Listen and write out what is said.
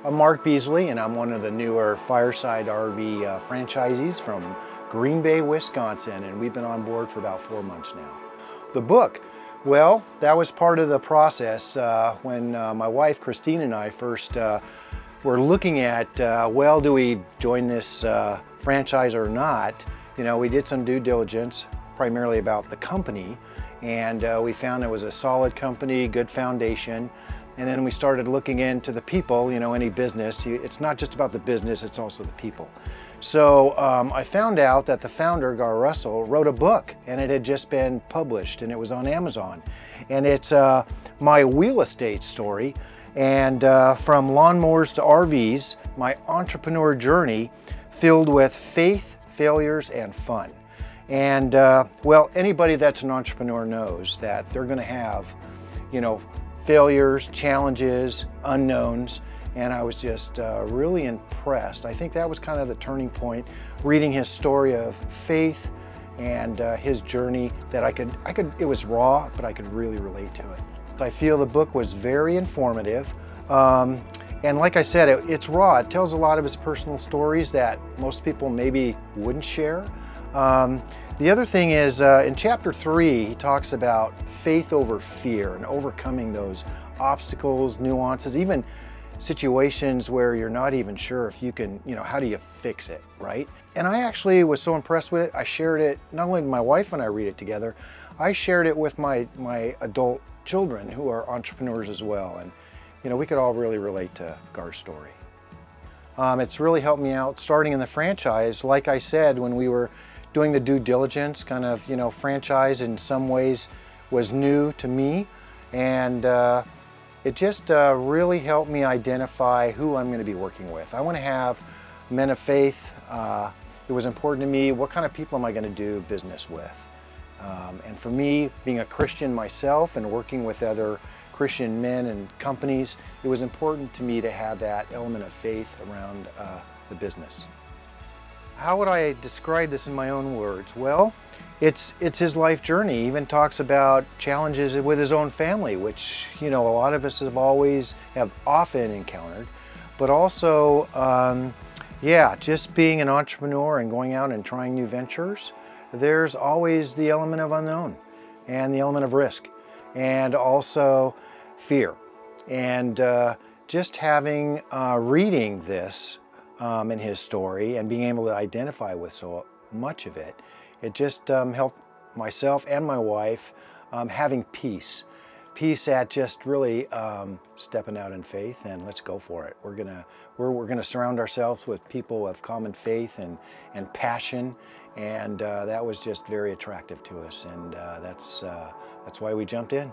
I'm Mark Beasley, and I'm one of the newer Fireside RV franchisees from Green Bay, Wisconsin, and we've been on board for about 4 months now. The book, well, that was part of the process when my wife Christine and I first were looking at, well, do we join this franchise or not? You know, we did some due diligence, primarily about the company, and we found it was a solid company, good foundation. And then we started looking into the people. You know, any business, it's not just about the business, it's also the people. So I found out that the founder, Garr Russell, wrote a book, and it had just been published, and it was on Amazon. And it's my real estate story, and from lawnmowers to RVs, my entrepreneur journey filled with faith, failures, and fun. And well, anybody that's an entrepreneur knows that they're gonna have, you know, failures, challenges, unknowns, and I was just really impressed. I think that was kind of the turning point, reading his story of faith and his journey, that I could, it was raw, but I could really relate to it. I feel the book was very informative. And like I said, it's raw. It tells a lot of his personal stories that most people maybe wouldn't share. The other thing is, in chapter 3, he talks about faith over fear and overcoming those obstacles, nuances, even situations where you're not even sure if you can, you know, how do you fix it, right? And I actually was so impressed with it, I shared it, not only my wife and I read it together, I shared it with my adult children who are entrepreneurs as well. And, you know, we could all really relate to Garr's story. It's really helped me out starting in the franchise. Like I said, when we were doing the due diligence, kind of, you know, franchise in some ways was new to me, and it just really helped me identify who I'm going to be working with. I want to have men of faith. It was important to me, what kind of people am I going to do business with? And for me, being a Christian myself and working with other Christian men and companies, it was important to me to have that element of faith around the business. How would I describe this in my own words? Well, it's his life journey. He even talks about challenges with his own family, which, you know, a lot of us have often encountered, but also, yeah, just being an entrepreneur and going out and trying new ventures, there's always the element of unknown and the element of risk and also fear. And just having, reading this in his story and being able to identify with so much of it, it just helped myself and my wife having peace at just really stepping out in faith and let's go for it. We're gonna surround ourselves with people of common faith and passion, and that was just very attractive to us, and that's why we jumped in.